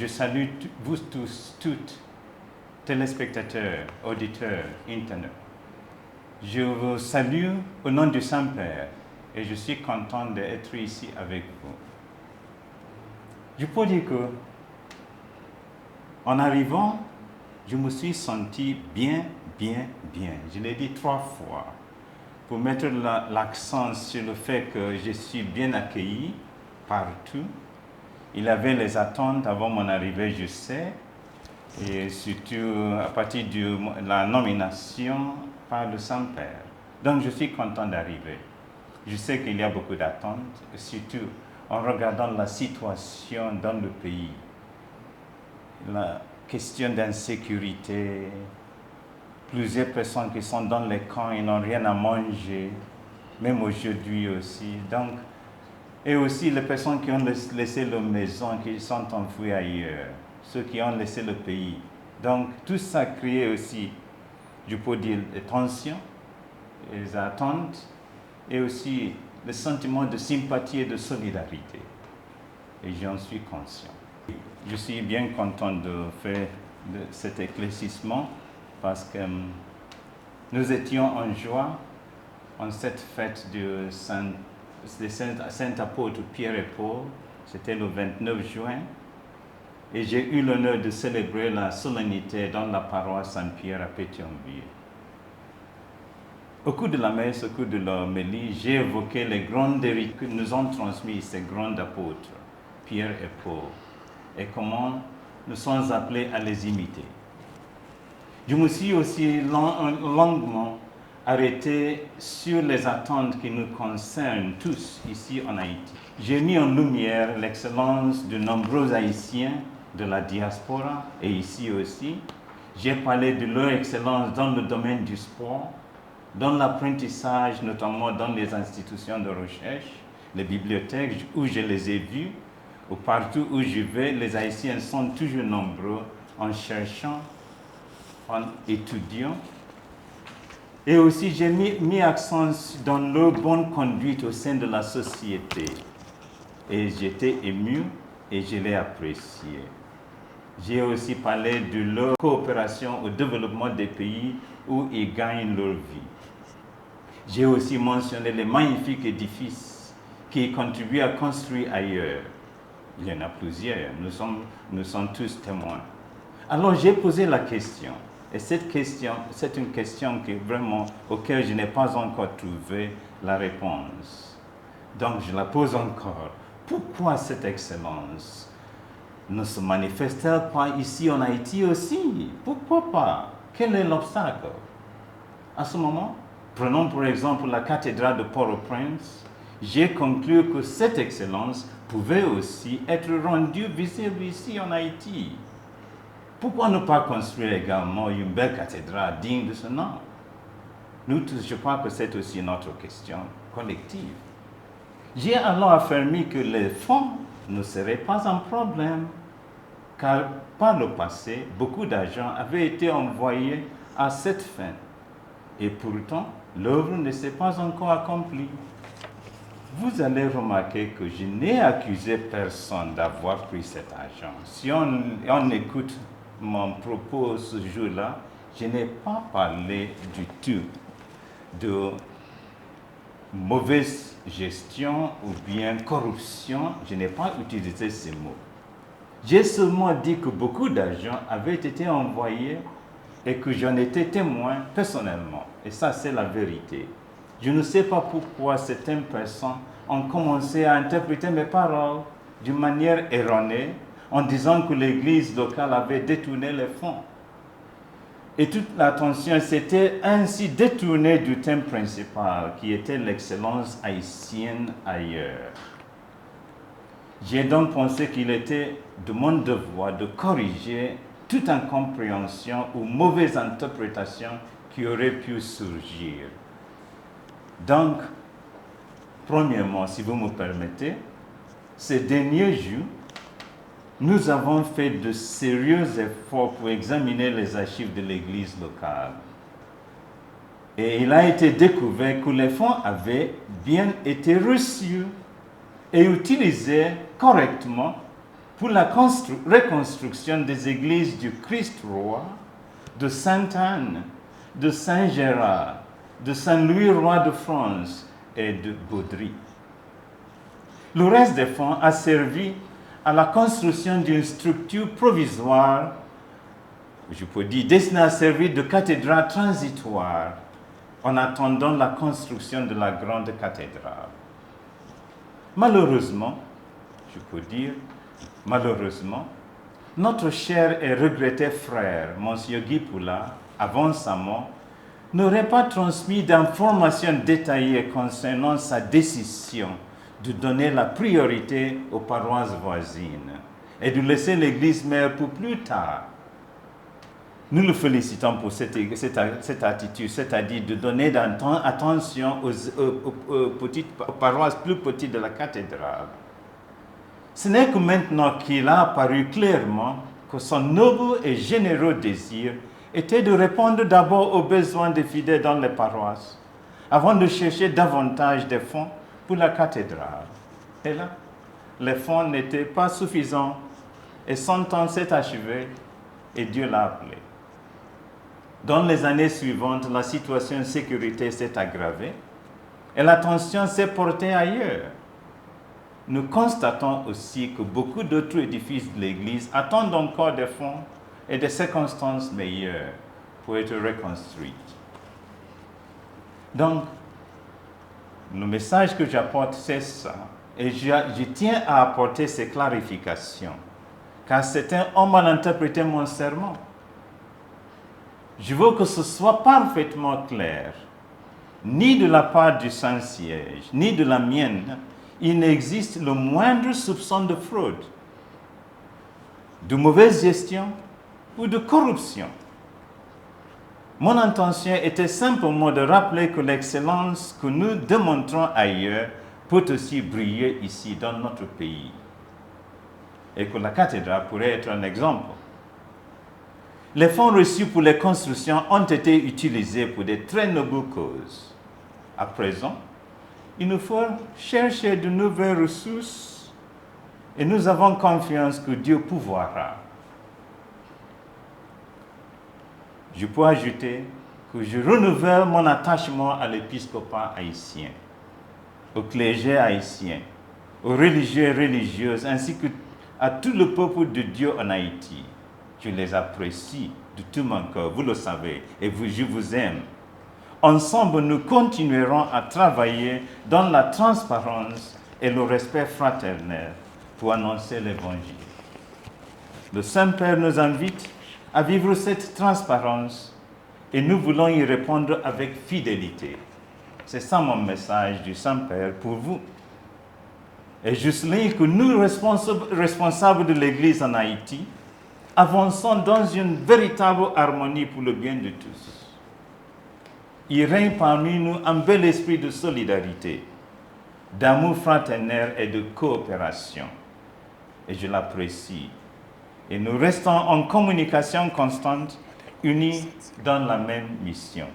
je salue vous tous, toutes, téléspectateurs, auditeurs, internautes. Je vous salue au nom du Saint-Père et je suis content d'être ici avec vous. Je peux dire que, en arrivant, je me suis senti bien. Je l'ai dit 3 fois pour mettre l'accent sur le fait que je suis bien accueilli partout. Il y avait les attentes avant mon arrivée, je sais, et surtout à partir de la nomination par le Saint-Père. Donc je suis content d'arriver. Je sais qu'il y a beaucoup d'attentes, surtout en regardant la situation dans le pays. La question d'insécurité, plusieurs personnes qui sont dans les camps et n'ont rien à manger, même aujourd'hui aussi. Donc, et aussi les personnes qui ont laissé leur maison, qui sont enfouies ailleurs, ceux qui ont laissé le pays. Donc, tout ça crée aussi, je peux dire, des tensions, des attentes, et aussi le sentiment de sympathie et de solidarité. Et j'en suis conscient. Je suis bien content de faire cet éclaircissement parce que nous étions en joie en cette fête de Saint apôtre Pierre et Paul. C'était le 29 juin. Et j'ai eu l'honneur de célébrer la solennité dans la paroisse Saint-Pierre à Pétionville. Au cours de la messe, au cours de l'homélie, j'ai évoqué les grands héritiers que nous ont transmis ces grands apôtres, Pierre et Paul, et comment nous sommes appelés à les imiter. Je me suis aussi longuement arrêté sur les attentes qui nous concernent tous ici en Haïti. J'ai mis en lumière l'excellence de nombreux Haïtiens de la diaspora et ici aussi. J'ai parlé de leur excellence dans le domaine du sport, dans l'apprentissage, notamment dans les institutions de recherche, les bibliothèques où je les ai vus, ou partout où je vais, les Haïtiens sont toujours nombreux en cherchant, en étudiant. Et aussi, j'ai mis accent dans leur bonne conduite au sein de la société. Et j'étais ému et je l'ai apprécié. J'ai aussi parlé de leur coopération au développement des pays où ils gagnent leur vie. J'ai aussi mentionné les magnifiques édifices qui contribuent à construire ailleurs. Il y en a plusieurs, nous sommes tous témoins. Alors j'ai posé la question, et cette question, c'est une question auquel je n'ai pas encore trouvé la réponse. Donc je la pose encore. Pourquoi cette excellence ne se manifeste-t-elle pas ici en Haïti aussi? Pourquoi pas? Quel est l'obstacle? À ce moment, prenons pour exemple la cathédrale de Port-au-Prince. J'ai conclu que cette excellence pouvait aussi être rendue visible ici en Haïti. Pourquoi ne pas construire également une belle cathédrale digne de ce nom? Nous tous, je crois que c'est aussi notre question collective. J'ai alors affirmé que les fonds ne seraient pas un problème, car par le passé, beaucoup d'argent avait été envoyé à cette fin. Et pourtant, l'œuvre ne s'est pas encore accomplie. Vous allez remarquer que je n'ai accusé personne d'avoir pris cet argent. Si on écoute mon propos ce jour-là, je n'ai pas parlé du tout de mauvaise gestion ou bien corruption. Je n'ai pas utilisé ces mots. J'ai seulement dit que beaucoup d'argent avait été envoyé et que j'en étais témoin personnellement. Et ça, c'est la vérité. Je ne sais pas pourquoi certaines personnes ont commencé à interpréter mes paroles d'une manière erronée en disant que l'église locale avait détourné les fonds. Et toute l'attention s'était ainsi détournée du thème principal qui était l'excellence haïtienne ailleurs. J'ai donc pensé qu'il était de mon devoir de corriger toute incompréhension ou mauvaise interprétation qui aurait pu surgir. Donc, premièrement, si vous me permettez, ces derniers jours, nous avons fait de sérieux efforts pour examiner les archives de l'église locale. Et il a été découvert que les fonds avaient bien été reçus et utilisés correctement pour la reconstruction des églises du Christ-Roi, de Sainte-Anne, de Saint-Gérard, de Saint-Louis, roi de France et de Baudry. Le reste des fonds a servi à la construction d'une structure provisoire, je peux dire, destinée à servir de cathédrale transitoire en attendant la construction de la grande cathédrale. Malheureusement, je peux dire, malheureusement, notre cher et regretté frère, Monsieur Guy Poula, avant sa mort, n'aurait pas transmis d'informations détaillées concernant sa décision de donner la priorité aux paroisses voisines et de laisser l'église mère pour plus tard. Nous le félicitons pour cette attitude, c'est-à-dire de donner attention aux paroisses plus petites de la cathédrale. Ce n'est que maintenant qu'il a apparu clairement que son noble et généreux désir était de répondre d'abord aux besoins des fidèles dans les paroisses, avant de chercher davantage de fonds pour la cathédrale. Et là, les fonds n'étaient pas suffisants et son temps s'est achevé et Dieu l'a appelé. Dans les années suivantes, la situation de sécurité s'est aggravée et l'attention s'est portée ailleurs. Nous constatons aussi que beaucoup d'autres édifices de l'Église attendent encore des fonds et des circonstances meilleures pour être reconstruits. Donc, le message que j'apporte, c'est ça. Et je tiens à apporter ces clarifications, car certains ont mal interprété mon sermon. Je veux que ce soit parfaitement clair. Ni de la part du Saint-Siège, ni de la mienne, il n'existe le moindre soupçon de fraude, de mauvaise gestion ou de corruption. Mon intention était simplement de rappeler que l'excellence que nous démontrons ailleurs peut aussi briller ici dans notre pays et que la cathédrale pourrait être un exemple. Les fonds reçus pour les constructions ont été utilisés pour de très nobles causes. À présent, il nous faut chercher de nouvelles ressources et nous avons confiance que Dieu pourvoira. Je peux ajouter que je renouvelle mon attachement à l'épiscopat haïtien, au clergé haïtien, aux religieux et religieuses, ainsi qu'à tout le peuple de Dieu en Haïti. Je les apprécie de tout mon cœur, vous le savez, et je vous aime. Ensemble, nous continuerons à travailler dans la transparence et le respect fraternel pour annoncer l'Évangile. Le Saint-Père nous invite à vivre cette transparence et nous voulons y répondre avec fidélité. C'est ça mon message du Saint-Père pour vous. Et je souligne que nous, responsables de l'Église en Haïti, avançons dans une véritable harmonie pour le bien de tous. Il règne parmi nous un bel esprit de solidarité, d'amour fraternel et de coopération. Et je l'apprécie. Et nous restons en communication constante, unis dans la même mission.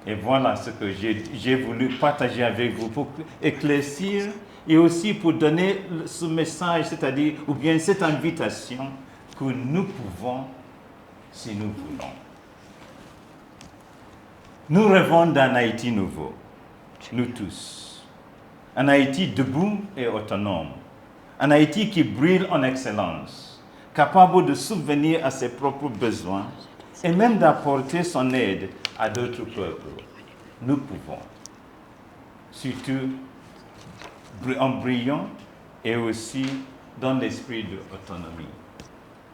Et voilà ce que j'ai voulu partager avec vous pour éclaircir et aussi pour donner ce message, c'est-à-dire, ou bien cette invitation que nous pouvons, si nous voulons. Nous rêvons d'un Haïti nouveau, nous tous. Un Haïti debout et autonome. Un Haïti qui brille en excellence, capable de subvenir à ses propres besoins et même d'apporter son aide à d'autres peuples. Nous pouvons. Surtout en brillant et aussi dans l'esprit de l'autonomie.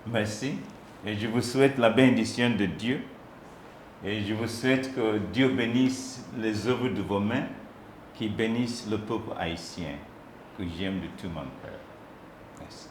Merci et je vous souhaite la bénédiction de Dieu. Et je vous souhaite que Dieu bénisse les œuvres de vos mains, qui bénisse le peuple haïtien, que j'aime de tout mon cœur. Merci.